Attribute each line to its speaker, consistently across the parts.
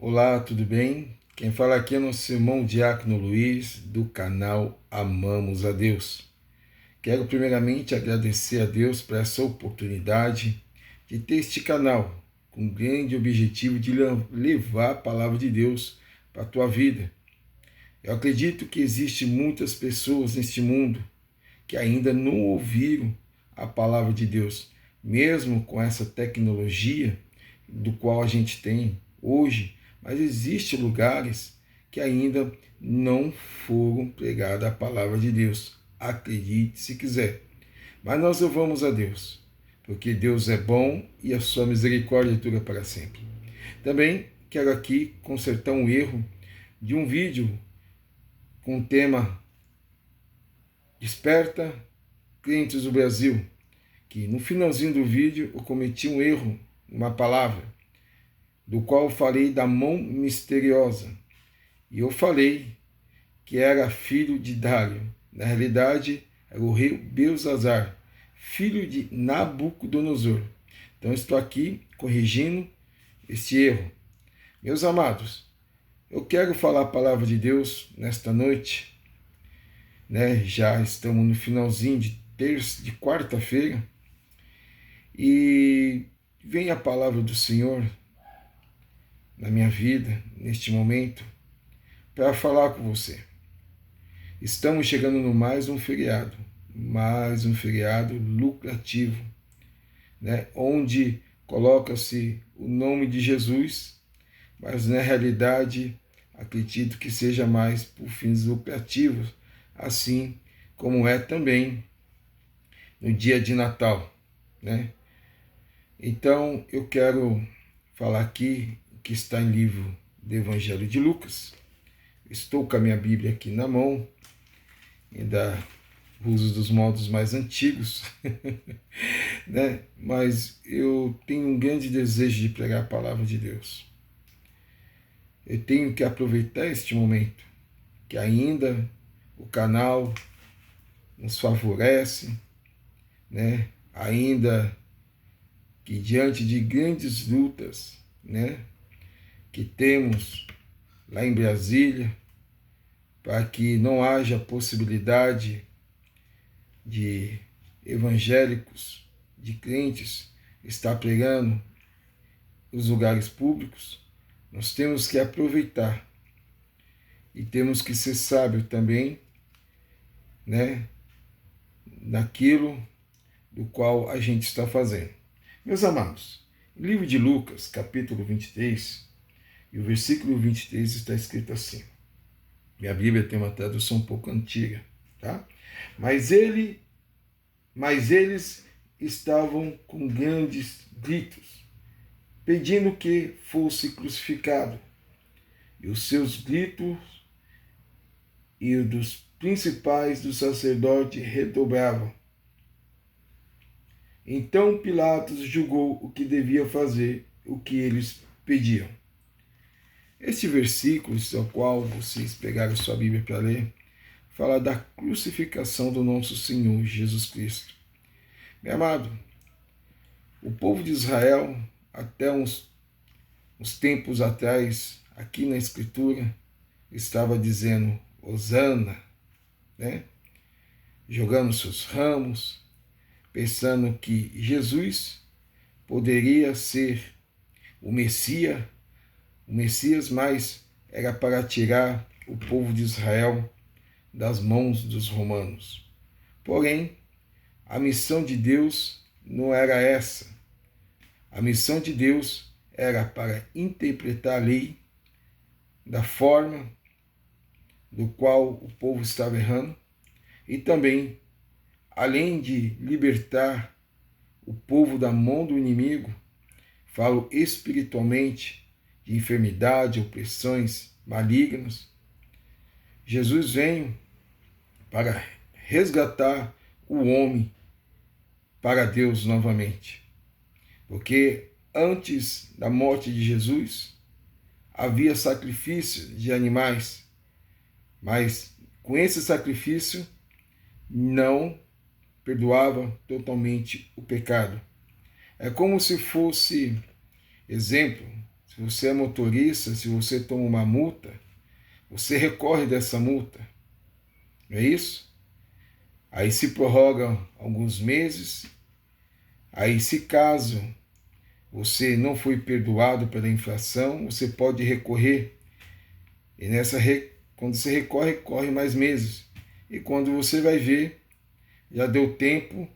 Speaker 1: Olá, tudo bem? Quem fala aqui é nosso irmão Diácono Luiz, do canal Amamos a Deus. Quero primeiramente agradecer a Deus por essa oportunidade de ter este canal, com o grande objetivo de levar a palavra de Deus para a tua vida. Eu acredito que existem muitas pessoas neste mundo que ainda não ouviram a palavra de Deus, mesmo com essa tecnologia do qual a gente tem hoje, mas existem lugares que ainda não foram pregadas a palavra de Deus. Acredite se quiser. Mas nós louvamos a Deus, porque Deus é bom e a sua misericórdia dura para sempre. Também quero aqui consertar um erro de um vídeo com o tema Desperta Crentes do Brasil, que no finalzinho do vídeo eu cometi um erro, uma palavra, do qual eu falei da mão misteriosa. E eu falei que era filho de Dário. Na realidade, era o rei Belzazar, filho de Nabucodonosor. Então, estou aqui corrigindo esse erro. Meus amados, eu quero falar a palavra de Deus nesta noite, né? Já estamos no finalzinho de quarta-feira, e vem a palavra do Senhor na minha vida, neste momento, para falar com você. Estamos chegando no mais um feriado lucrativo, né? Onde coloca-se o nome de Jesus, mas na realidade acredito que seja mais por fins lucrativos, assim como é também no dia de Natal, né? Então eu quero falar aqui que está em livro do Evangelho de Lucas. Estou com a minha Bíblia aqui na mão, ainda uso dos modos mais antigos, né? Mas eu tenho um grande desejo de pregar a palavra de Deus. Eu tenho que aproveitar este momento, que ainda o canal nos favorece, né? Ainda que diante de grandes lutas, né, que temos lá em Brasília, para que não haja possibilidade de evangélicos, de crentes, estar pregando nos lugares públicos, nós temos que aproveitar e temos que ser sábios também, né, naquilo do qual a gente está fazendo. Meus amados, no livro de Lucas, capítulo 23, e o versículo 23 está escrito assim. Minha Bíblia tem uma tradução um pouco antiga, tá? Mas eles estavam com grandes gritos, pedindo que fosse crucificado. E os seus gritos e os dos principais dos sacerdotes redobravam. Então Pilatos julgou o que devia fazer, o que eles pediam. Este versículo, ao qual vocês pegaram sua Bíblia para ler, fala da crucificação do nosso Senhor Jesus Cristo. Meu amado, o povo de Israel, até uns tempos atrás, aqui na Escritura, estava dizendo Hosana, né? Jogando seus ramos, pensando que Jesus poderia ser o Messias, mas era para tirar o povo de Israel das mãos dos romanos. Porém, a missão de Deus não era essa. A missão de Deus era para interpretar a lei da forma do qual o povo estava errando e também, além de libertar o povo da mão do inimigo, falo espiritualmente, de enfermidade, opressões malignas, Jesus veio para resgatar o homem para Deus novamente. Porque antes da morte de Jesus, havia sacrifício de animais, mas com esse sacrifício não perdoava totalmente o pecado. É como se fosse, exemplo, Se você é motorista, se você toma uma multa, você recorre dessa multa, não é isso? Aí se prorroga alguns meses, aí se caso você não foi perdoado pela infração, você pode recorrer. E quando você recorre, corre mais meses. E quando você vai ver, já deu tempo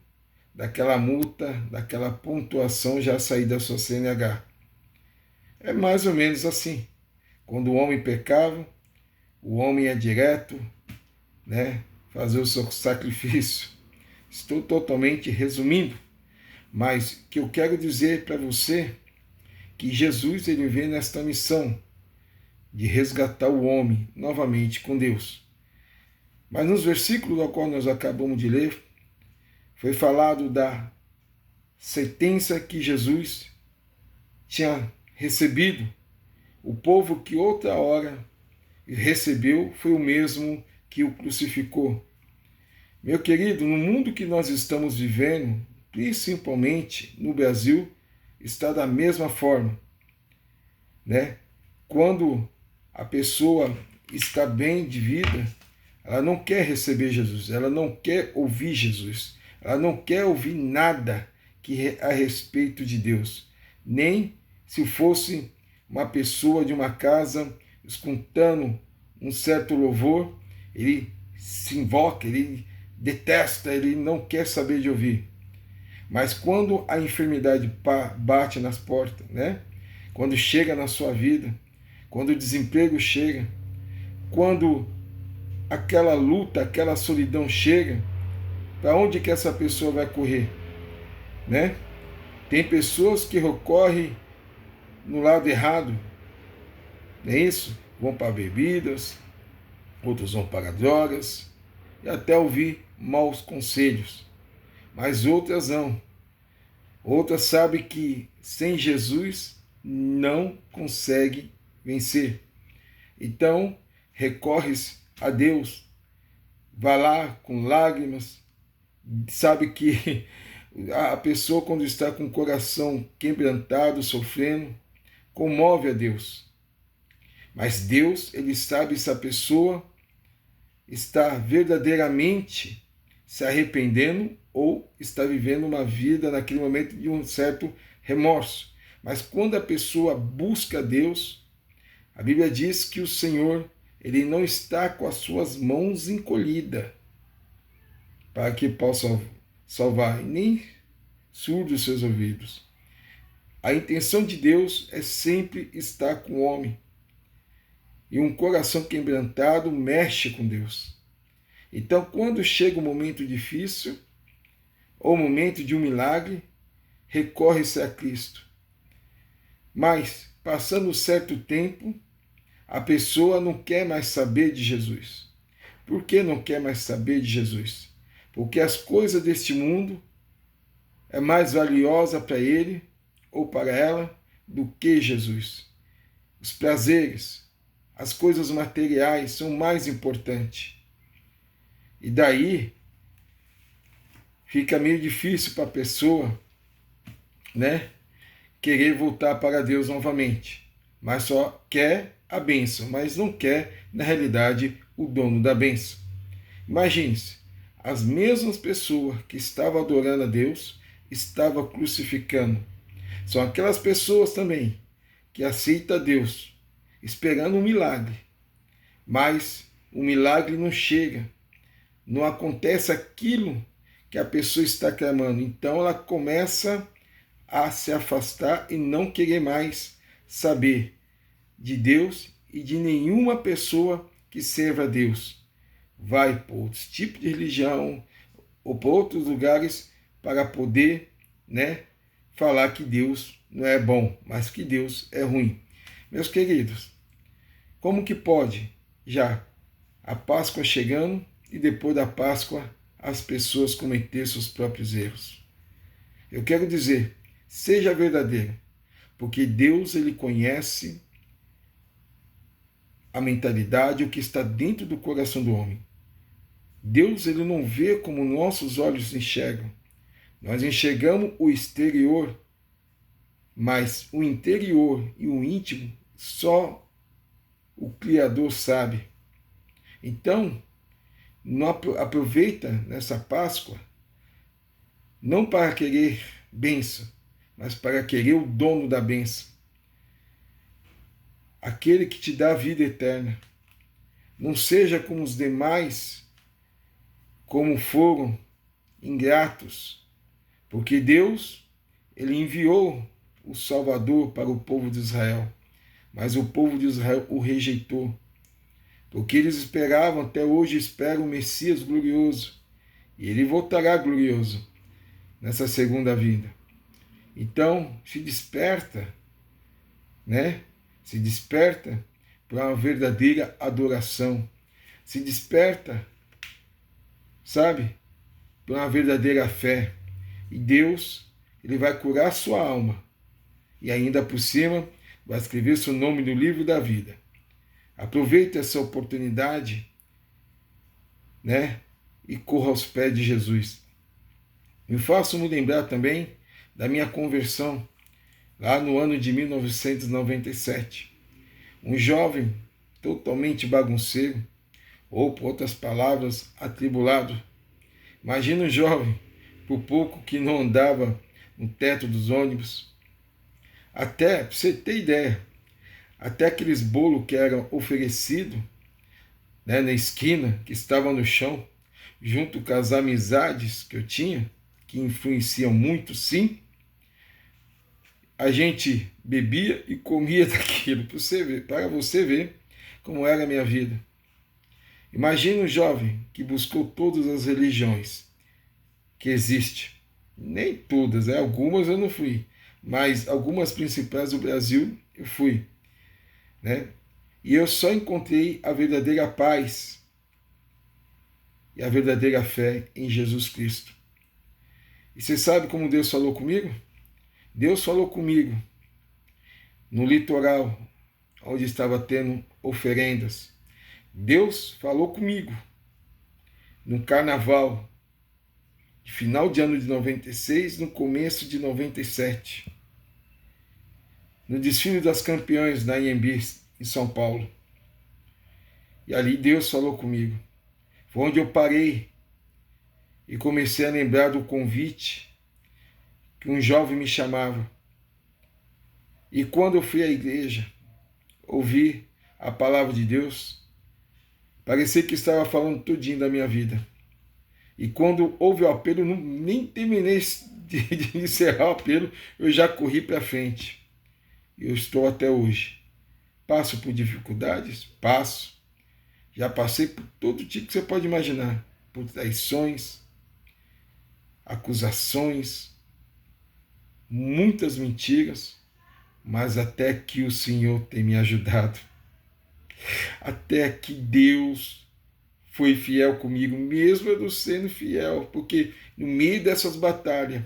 Speaker 1: daquela multa, daquela pontuação já sair da sua CNH. É mais ou menos assim. Quando o homem pecava, o homem é direto, né, fazer o seu sacrifício. Estou totalmente resumindo, mas o que eu quero dizer para você que Jesus ele veio nesta missão de resgatar o homem novamente com Deus. Mas nos versículos ao qual nós acabamos de ler, foi falado da sentença que Jesus tinha recebido. O povo que outra hora recebeu foi o mesmo que o crucificou. Meu querido, no mundo que nós estamos vivendo, principalmente no Brasil, está da mesma forma, né? Quando a pessoa está bem de vida, ela não quer receber Jesus, ela não quer ouvir Jesus, ela não quer ouvir nada a respeito de Deus, nem se fosse uma pessoa de uma casa escutando um certo louvor, ele se invoca, ele detesta, ele não quer saber de ouvir. Mas quando a enfermidade bate nas portas, né? Quando chega na sua vida, quando o desemprego chega, quando aquela luta, aquela solidão chega, para onde que essa pessoa vai correr, né? Tem pessoas que recorrem no lado errado, não é isso? Vão para bebidas, outros vão para drogas, e até ouvir maus conselhos. Mas outras não. Outras sabem que sem Jesus não consegue vencer. Então, recorres a Deus, vá lá com lágrimas, sabe que a pessoa quando está com o coração quebrantado, sofrendo, comove a Deus. Mas Deus, ele sabe se a pessoa está verdadeiramente se arrependendo ou está vivendo uma vida naquele momento de um certo remorso. Mas quando a pessoa busca Deus, a Bíblia diz que o Senhor, ele não está com as suas mãos encolhidas para que possa salvar, nem surdo os seus ouvidos. A intenção de Deus é sempre estar com o homem. E um coração quebrantado mexe com Deus. Então, quando chega um momento difícil, ou momento de um milagre, recorre-se a Cristo. Mas, passando um certo tempo, a pessoa não quer mais saber de Jesus. Por que não quer mais saber de Jesus? Porque as coisas deste mundo é mais valiosa para ele ou para ela do que Jesus. Os prazeres, as coisas materiais são mais importantes. E daí fica meio difícil para a pessoa, né, querer voltar para Deus novamente. Mas só quer a bênção, mas não quer, na realidade, o dono da bênção. Imagine-se, as mesmas pessoas que estavam adorando a Deus estavam crucificando. São aquelas pessoas também que aceitam Deus, esperando um milagre. Mas o milagre não chega. Não acontece aquilo que a pessoa está clamando. Então ela começa a se afastar e não querer mais saber de Deus e de nenhuma pessoa que serva a Deus. Vai para outros tipos de religião ou para outros lugares para poder, né, falar que Deus não é bom, mas que Deus é ruim. Meus queridos, como que pode já a Páscoa chegando e depois da Páscoa as pessoas cometer seus próprios erros? Eu quero dizer, seja verdadeiro, porque Deus ele conhece a mentalidade, o que está dentro do coração do homem. Deus ele não vê como nossos olhos enxergam. Nós enxergamos o exterior, mas o interior e o íntimo só o Criador sabe. Então, aproveita nessa Páscoa não para querer bênção, mas para querer o dono da bênção, aquele que te dá a vida eterna. Não seja como os demais, como foram ingratos, porque Deus, ele enviou o Salvador para o povo de Israel, mas o povo de Israel o rejeitou, porque eles esperavam, até hoje esperam o Messias glorioso, e ele voltará glorioso nessa segunda vinda. Então, se desperta, né? Se desperta para uma verdadeira adoração. Se desperta, sabe? Para uma verdadeira fé. E Deus, ele vai curar a sua alma. E ainda por cima, vai escrever seu nome no livro da vida. Aproveite essa oportunidade, né? E corra aos pés de Jesus. Me faço-me lembrar também da minha conversão, lá no ano de 1997. Um jovem totalmente bagunceiro, ou, por outras palavras, atribulado. Imagina um jovem, por pouco que não andava no teto dos ônibus. Até, para você ter ideia, até aqueles bolos que eram oferecidos, né, na esquina, que estavam no chão, junto com as amizades que eu tinha, que influenciam muito, sim, a gente bebia e comia daquilo, para você ver como era a minha vida. Imagina um jovem que buscou todas as religiões que existem. Nem todas, né? Algumas eu não fui, mas algumas principais do Brasil eu fui, né? E eu só encontrei a verdadeira paz e a verdadeira fé em Jesus Cristo. E você sabe como Deus falou comigo? Deus falou comigo no litoral, onde estava tendo oferendas. Deus falou comigo no carnaval, de final de ano de 96, no começo de 97. No desfile das campeãs na Anhembi, em São Paulo. E ali Deus falou comigo. Foi onde eu parei e comecei a lembrar do convite que um jovem me chamava. E quando eu fui à igreja, ouvi a palavra de Deus, parecia que estava falando tudinho da minha vida. E quando houve o apelo, nem terminei de encerrar o apelo, eu já corri para frente. E eu estou até hoje. Passo por dificuldades? Passo. Já passei por todo tipo que você pode imaginar. Por traições, acusações, muitas mentiras, mas até que o Senhor tem me ajudado. Até que Deus foi fiel comigo, mesmo eu não sendo fiel, porque no meio dessas batalhas,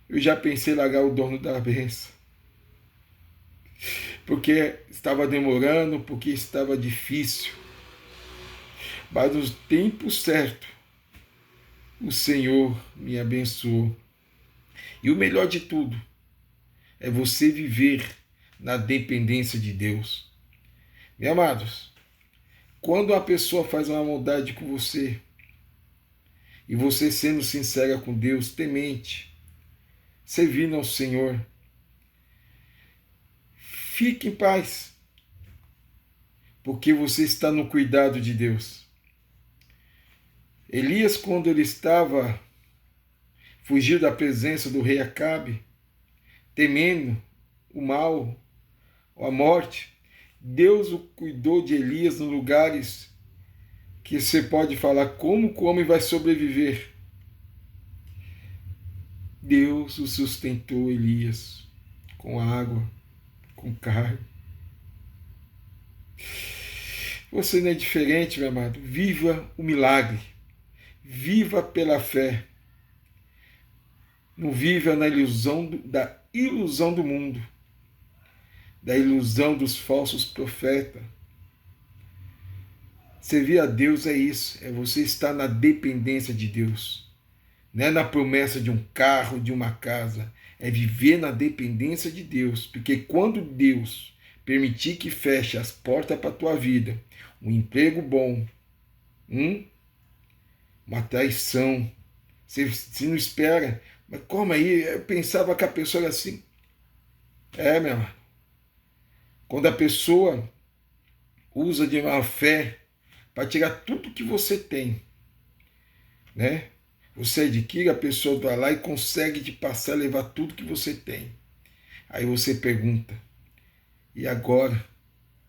Speaker 1: eu já pensei em largar o dono da bênção. Porque estava demorando, porque estava difícil. Mas no tempo certo, o Senhor me abençoou. E o melhor de tudo é você viver na dependência de Deus. Meus amados, quando uma pessoa faz uma maldade com você, e você sendo sincera com Deus, temente, servindo ao Senhor, fique em paz, porque você está no cuidado de Deus. Elias, quando ele estava fugiu da presença do rei Acabe, temendo o mal, a morte, Deus o cuidou de Elias nos lugares que você pode falar como o homem vai sobreviver. Deus o sustentou, Elias, com água, com carne. Você não é diferente, meu amado. Viva o milagre. Viva pela fé. Não viva na ilusão da ilusão do mundo, da ilusão dos falsos profetas. Servir a Deus é isso, é você estar na dependência de Deus. Não é na promessa de um carro, de uma casa. é viver na dependência de Deus, porque quando Deus permitir que feche as portas para a tua vida, um emprego bom, uma traição, você não espera, mas como aí? Eu pensava que a pessoa era assim. Meu irmão, quando a pessoa usa de má fé para tirar tudo que você tem, né? Você adquire, a pessoa vai lá e consegue te passar, levar tudo que você tem. Aí você pergunta, e agora?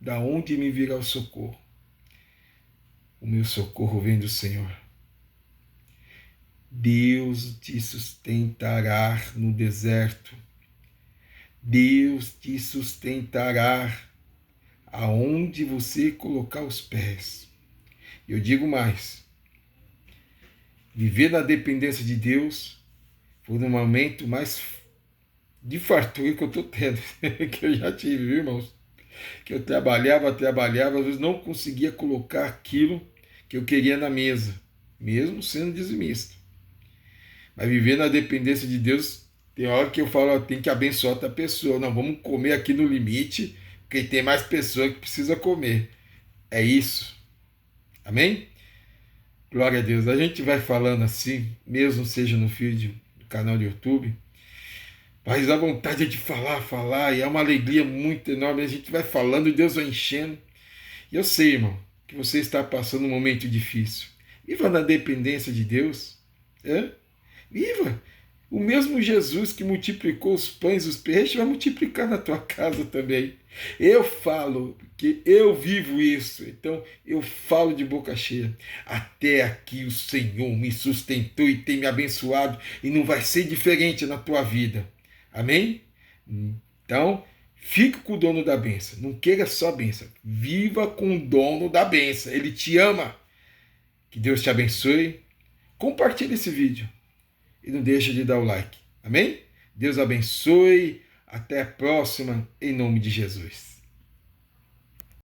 Speaker 1: Da onde me virá o socorro? O meu socorro vem do Senhor. Deus te sustentará no deserto. Deus te sustentará aonde você colocar os pés. Eu digo mais, viver na dependência de Deus foi no momento mais de fartura que eu estou tendo, que eu já tive, viu, irmãos? Que eu trabalhava, às vezes não conseguia colocar aquilo que eu queria na mesa, mesmo sendo dizimista. Mas viver na dependência de Deus, tem hora que eu falo, ó, tem que abençoar outra pessoa. Não, vamos comer aqui no limite, porque tem mais pessoa que precisa comer. É isso. Amém? Glória a Deus. A gente vai falando assim, mesmo seja no vídeo do canal do YouTube, mas a vontade é de falar, e é uma alegria muito enorme. A gente vai falando e Deus vai enchendo. E eu sei, irmão, que você está passando um momento difícil. Viva na dependência de Deus. Viva! O mesmo Jesus que multiplicou os pães e os peixes vai multiplicar na tua casa também. Eu falo que eu vivo isso, então eu falo de boca cheia. Até aqui o Senhor me sustentou e tem me abençoado e não vai ser diferente na tua vida. Amém? Então, fique com o dono da bênção. Não queira só a bênção. Viva com o dono da bênção. Ele te ama. Que Deus te abençoe. Compartilhe esse vídeo. E não deixa de dar o like. Amém? Deus abençoe. Até a próxima, em nome de Jesus.